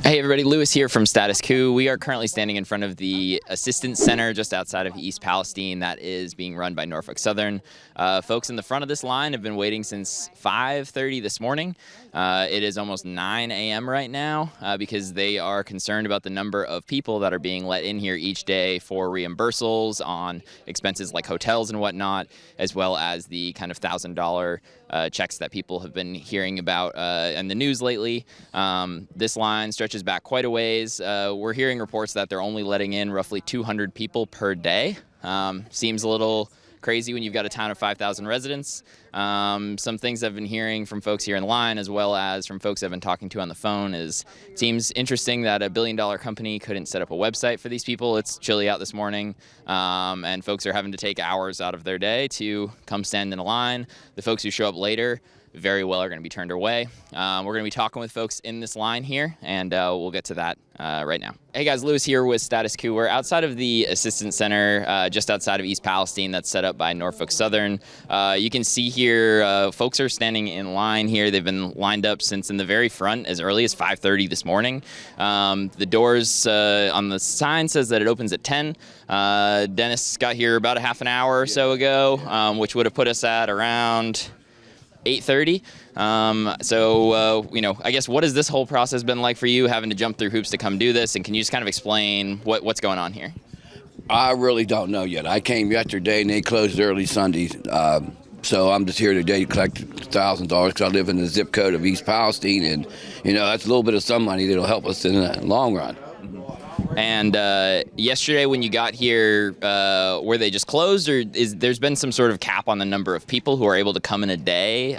Hey everybody, Lewis here from Status Coup. We are currently standing in front of the Assistance Center just outside of East Palestine that is being run by Norfolk Southern. Folks in the front of this line have been waiting since 5:30 this morning. It is almost 9 a.m. right now because they are concerned about the number of people that are being let in here each day for reimbursals on expenses like hotels and whatnot, as well as the kind of $1,000 checks that people have been hearing about in the news lately. This line stretches back quite a ways. We're hearing reports that they're only letting in roughly 200 people per day. Seems a little crazy when you've got a town of 5,000 residents. Some things I've been hearing from folks here in line, as well as from folks I've been talking to on the phone, is it seems interesting that a billion-dollar company couldn't set up a website for these people. It's chilly out this morning, and folks are having to take hours out of their day to come stand in a line. The folks who show up later very well are going to be turned away. We're going to be talking with folks in this line here, and we'll get to that right now. Hey guys, Lewis here with Status Coup. We're outside of the Assistance Center, just outside of East Palestine, that's set up by Norfolk Southern. You can see here, folks are standing in line here. They've been lined up since in the very front as early as 5:30 this morning. The doors on the sign says that it opens at 10. Dennis got here about a half an hour or so ago, which would have put us at around 8:30. You know, I guess what has this whole process been like for you, having to jump through hoops to come do this? And can you just kind of explain what's going on here? I really don't know yet. I came yesterday and they closed early Sunday. So I'm just here today to collect $1,000 because I live in the zip code of East Palestine, and you know that's a little bit of some money that'll help us in the long run. And yesterday when you got here, were they just closed, or there's been some sort of cap on the number of people who are able to come in a day?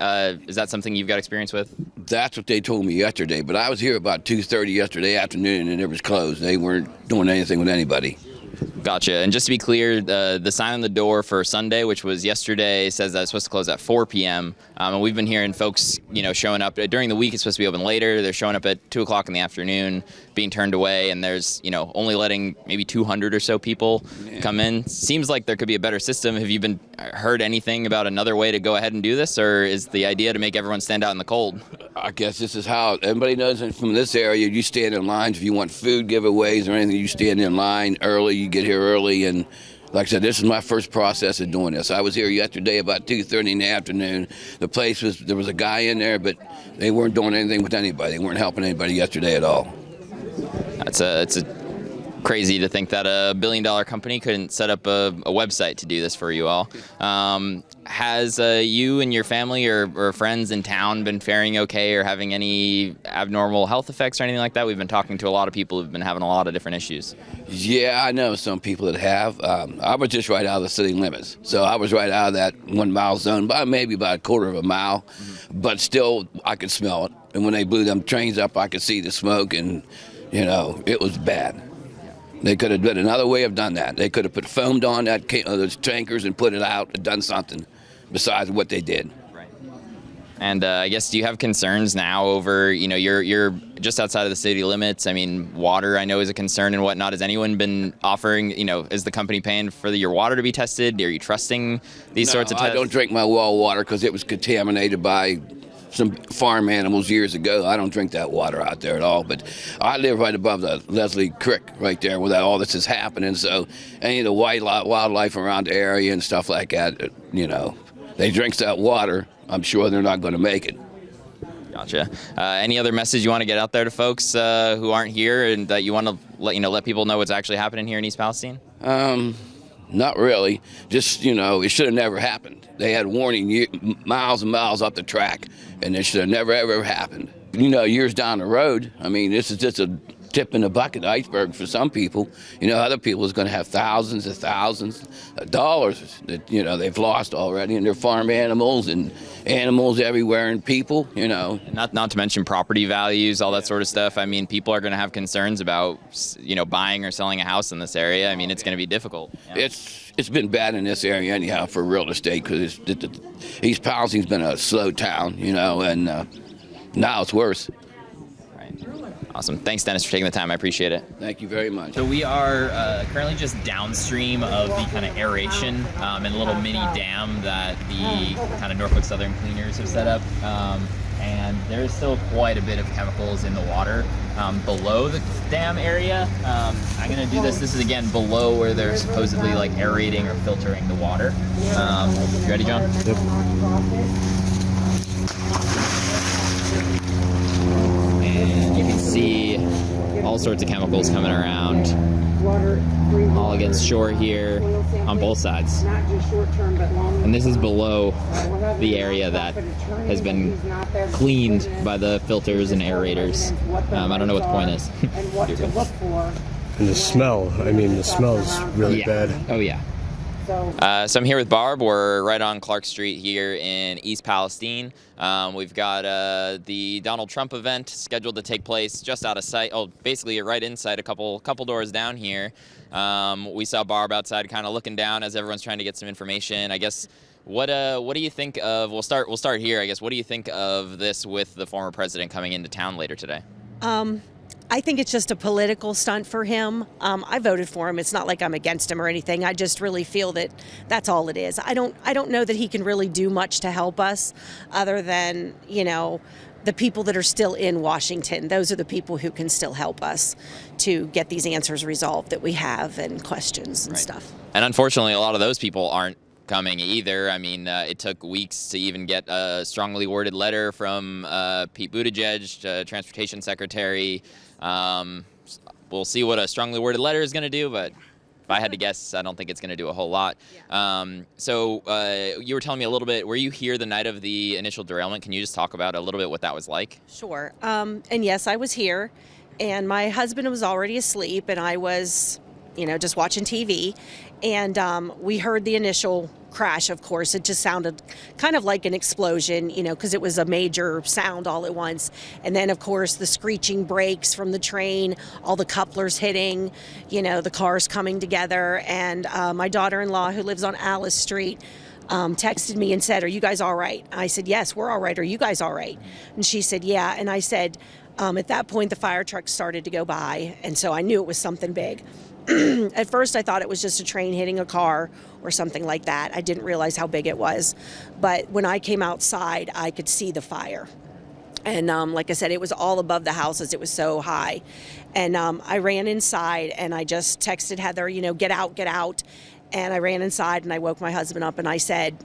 Is that something you've got experience with? That's what they told me yesterday, but I was here about 2:30 yesterday afternoon and it was closed. They weren't doing anything with anybody. Gotcha. And just to be clear, the sign on the door for Sunday, which was yesterday, says that it's supposed to close at 4 p.m. And we've been hearing folks, you know, showing up during the week. It's supposed to be open later. They're showing up at 2 o'clock in the afternoon, being turned away, and there's, you know, only letting maybe 200 or so people come in. Seems like there could be a better system. Have you heard anything about another way to go ahead and do this, or is the idea to make everyone stand out in the cold? I guess this is how everybody knows it from this area. You stand in lines if you want food giveaways or anything. You stand in line early. You get here early, and like I said, this is my first process of doing this. I was here yesterday about 2:30 in the afternoon. The place there was a guy in there, but they weren't doing anything with anybody. They weren't helping anybody yesterday at all. It's crazy to think that a billion-dollar company couldn't set up a website to do this for you all. Has you and your family or friends in town been faring okay, or having any abnormal health effects or anything like that? We've been talking to a lot of people who've been having a lot of different issues. Yeah, I know some people that have. I was just right out of the city limits, so I was right out of that 1 mile zone, maybe about a quarter of a mile, but still I could smell it. And when they blew them trains up, I could see the smoke, and you know, it was bad. They could have done another way of done that. They could have put foamed on those tankers and put it out and done something besides what they did. Right. And I guess, do you have concerns now over, you know, you're just outside of the city limits? I mean, water I know is a concern and whatnot. Has anyone been offering, you know, is the company paying for your water to be tested? Are you trusting these sorts of tests? I don't drink my well water because it was contaminated by some farm animals years ago. I don't drink that water out there at all, but I live right above the Leslie Creek right there where all this is happening, so any of the wildlife around the area and stuff like that, you know, they drink that water, I'm sure they're not going to make it. Gotcha. Any other message you want to get out there to folks who aren't here, and that you want to let people know what's actually happening here in East Palestine? Not really. Just, you know, it should have never happened. They had warning miles and miles up the track, and it should have never, ever happened. You know, years down the road, I mean, this is just a tip in the bucket iceberg for some people. You know, other people is going to have thousands of dollars that, you know, they've lost already, and their farm animals and animals everywhere, and people, you know. Not to mention property values, all that sort of stuff. I mean, people are going to have concerns about, you know, buying or selling a house in this area. I mean, it's going to be difficult. Yeah. It's been bad in this area anyhow for real estate, because East Palestine's been a slow town, you know, and now it's worse. Awesome. Thanks, Dennis, for taking the time. I appreciate it. Thank you very much. So we are currently just downstream of the kind of aeration and little mini dam that the kind of Norfolk Southern cleaners have set up. And there is still quite a bit of chemicals in the water. below the dam area. I'm gonna do this. This is again below where they're supposedly like aerating or filtering the water. You ready, John? Yep. And you can see all sorts of chemicals coming around, all against shore here on both sides. And this is below the area that has been cleaned by the filters and aerators. I don't know what the point is. And the smell, I mean, the smell is really bad. Oh, yeah. So I'm here with Barb. We're right on Clark Street here in East Palestine. We've got the Donald Trump event scheduled to take place just out of sight. Oh, basically right inside, a couple doors down here. We saw Barb outside, kind of looking down as everyone's trying to get some information. I guess what do you think of? We'll start here. I guess what do you think of this with the former president coming into town later today? I think it's just a political stunt for him. I voted for him. It's not like I'm against him or anything. I just really feel that that's all it is. I don't know that he can really do much to help us other than, the people that are still in Washington. Those are the people who can still help us to get these answers resolved that we have and questions and stuff. And unfortunately, a lot of those people aren't coming either. I mean, it took weeks to even get a strongly worded letter from Pete Buttigieg, Transportation Secretary. We'll see what a strongly worded letter is going to do, but if I had to guess, I don't think it's going to do a whole lot. So you were telling me a little bit, were you here the night of the initial derailment? Can you just talk about a little bit what that was like? Sure. And yes, I was here, and my husband was already asleep, and I was, just watching TV. And we heard the initial crash, of course. It just sounded kind of like an explosion, because it was a major sound all at once. And then, of course, the screeching brakes from the train, all the couplers hitting, the cars coming together. And my daughter-in-law, who lives on Alice Street, texted me and said, "Are you guys all right?" I said, "Yes, we're all right. Are you guys all right?" And she said, "Yeah." And I said, at that point, the fire truck started to go by. And so I knew it was something big. At first, I thought it was just a train hitting a car or something like that. I didn't realize how big it was. But when I came outside, I could see the fire. And like I said, it was all above the houses. It was so high. And I ran inside and I just texted Heather, get out, get out. And I ran inside and I woke my husband up and I said,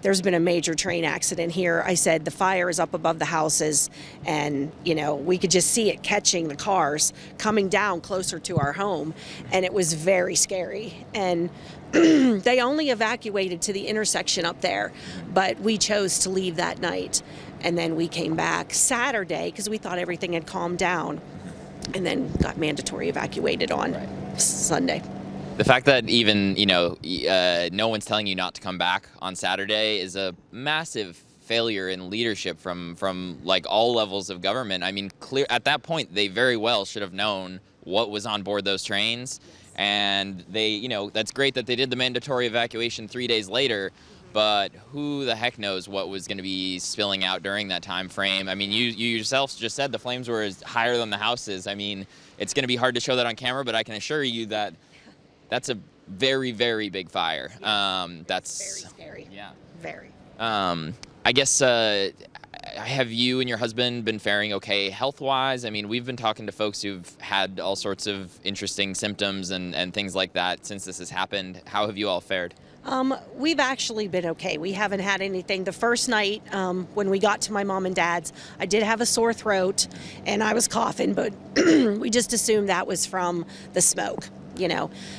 there's been a major train accident here. I said, the fire is up above the houses and, we could just see it catching the cars coming down closer to our home. And it was very scary. And they only evacuated to the intersection up there, but we chose to leave that night. And then we came back Saturday because we thought everything had calmed down and then got mandatory evacuated on Sunday. The fact that even, no one's telling you not to come back on Saturday is a massive failure in leadership from like all levels of government. I mean, at that point, they very well should have known what was on board those trains. And they, that's great that they did the mandatory evacuation 3 days later, but who the heck knows what was going to be spilling out during that time frame. I mean, you yourself just said the flames were higher than the houses. I mean, it's going to be hard to show that on camera, but I can assure you that that's a very, very big fire. That's very scary. Yeah. Very. I guess, have you and your husband been faring okay health-wise? I mean, we've been talking to folks who've had all sorts of interesting symptoms and things like that since this has happened. How have you all fared? We've actually been okay. We haven't had anything. The first night when we got to my mom and dad's, I did have a sore throat and I was coughing, but we just assumed that was from the smoke.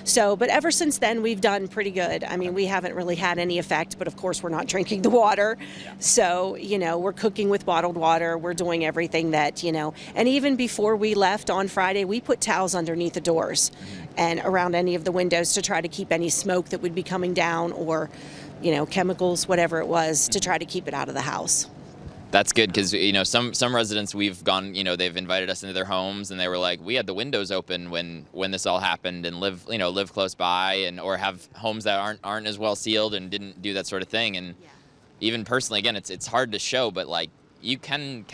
So, but ever since then, we've done pretty good. I mean, we haven't really had any effect, but of course, we're not drinking the water. Yeah. So, we're cooking with bottled water. We're doing everything that, and even before we left on Friday, we put towels underneath the doors and around any of the windows to try to keep any smoke that would be coming down or, chemicals, whatever it was, to try to keep it out of the house. That's good because, some residents we've gone, they've invited us into their homes and they were like, we had the windows open when this all happened and live close by or have homes that aren't as well sealed and didn't do that sort of thing. And even personally, again, it's hard to show, but like you can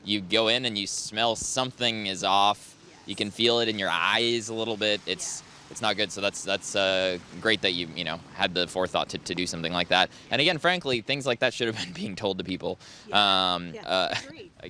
you go in and you smell something is off. You can feel it in your eyes a little bit. it's not good. So that's great that you had the forethought to do something like that. And again, frankly, things like that should have been being told to people. I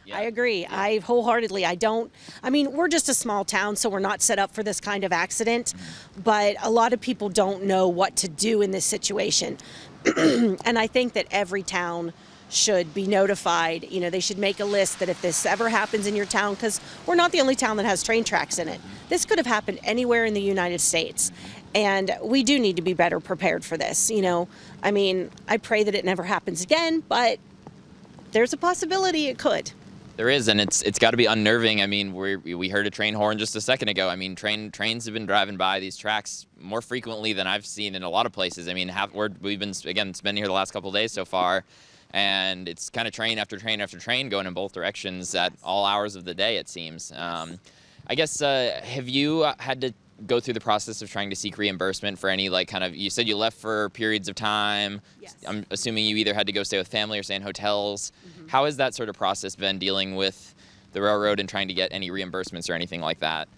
agree. I wholeheartedly. We're just a small town, so we're not set up for this kind of accident. But a lot of people don't know what to do in this situation. And I think that every town should be notified. They should make a list that if this ever happens in your town, because we're not the only town that has train tracks in it. This could have happened anywhere in the United States. And we do need to be better prepared for this. I pray that it never happens again, but there's a possibility it could. There is, and it's got to be unnerving. We heard a train horn just a second ago. Trains have been driving by these tracks more frequently than I've seen in a lot of places. We've been, again, spending here the last couple of days so far, and it's kind of train after train after train going in both directions at all hours of the day, it seems. I guess, have you had to go through the process of trying to seek reimbursement for any, you said you left for periods of time. Yes. I'm assuming you either had to go stay with family or stay in hotels. Mm-hmm. How has that sort of process been dealing with the railroad and trying to get any reimbursements or anything like that?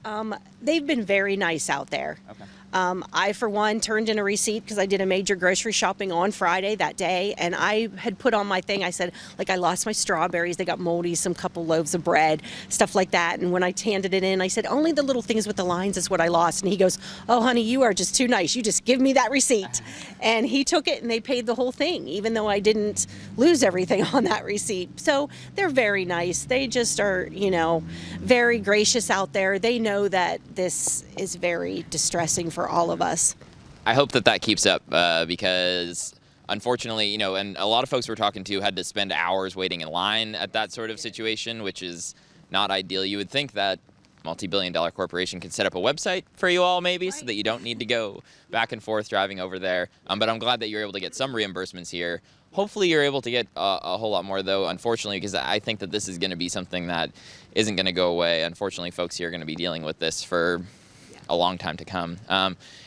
They've been very nice out there. Okay. I, for one, turned in a receipt because I did a major grocery shopping on Friday that day, and I had put on my thing, I said, I lost my strawberries, they got moldy, some couple loaves of bread, stuff like that. And when I handed it in, I said, only the little things with the lines is what I lost. And he goes, oh, honey, you are just too nice. You just give me that receipt. And he took it, and they paid the whole thing, even though I didn't lose everything on that receipt. So they're very nice. They just are, very gracious out there. They know that this is very distressing for all of us. I hope that keeps up because unfortunately, and a lot of folks we're talking to had to spend hours waiting in line at that sort of situation, which is not ideal. You would think that multi-billion-dollar corporation could set up a website for you all maybe so that you don't need to go back and forth driving over there. But I'm glad that you're able to get some reimbursements here. Hopefully you're able to get a whole lot more, though, unfortunately, because I think that this is going to be something that isn't going to go away. Unfortunately, folks here are going to be dealing with this for a long time to come.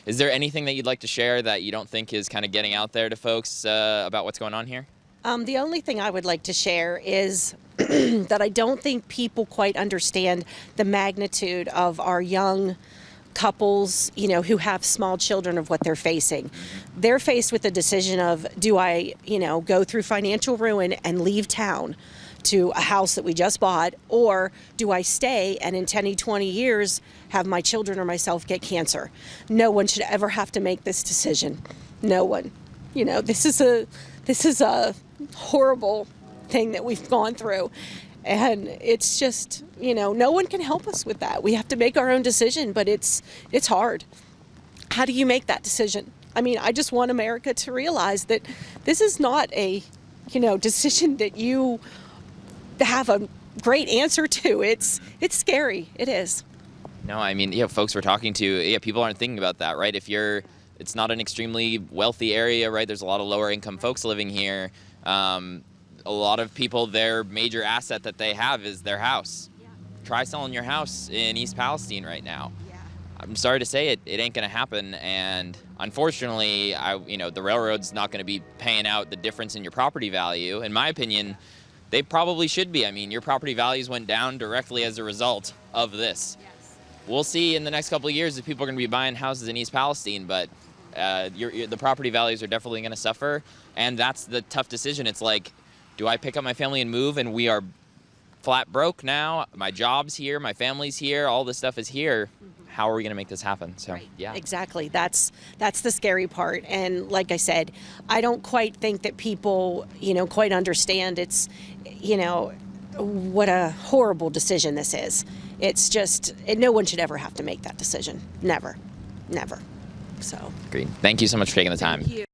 Is there anything that you'd like to share that you don't think is kind of getting out there to folks about what's going on here? The only thing I would like to share is that I don't think people quite understand the magnitude of our young couples, who have small children, of what they're facing. They're faced with the decision of, do I, go through financial ruin and leave town to a house that we just bought, or do I stay and in 10, 20 years have my children or myself get cancer? No one should ever have to make this decision. No one. This is a horrible thing that we've gone through. And it's just, no one can help us with that. We have to make our own decision, but it's hard. How do you make that decision? I just want America to realize that this is not a, decision that you have a great answer to. It's scary. It is. No, folks we're talking to, people aren't thinking about that, right? It's not an extremely wealthy area, right? There's a lot of lower income folks living here. A lot of people, their major asset that they have is their house. Yeah. Try selling your house in East Palestine right now. Yeah. I'm sorry to say it ain't going to happen. And unfortunately, the railroad's not going to be paying out the difference in your property value. In my opinion, they probably should be. Your property values went down directly as a result of this. Yes. We'll see in the next couple of years if people are going to be buying houses in East Palestine, but the property values are definitely going to suffer. And that's the tough decision. It's like, do I pick up my family and move, and we are flat broke now? My job's here, my family's here, all this stuff is here. Mm-hmm. How are we going to make this happen? So, right. Yeah. Exactly. That's the scary part. And like I said, I don't quite think that people, quite understand it's, what a horrible decision this is. It's just, no one should ever have to make that decision. Never. Never. So. Agreed. Thank you so much for taking the time. Thank you.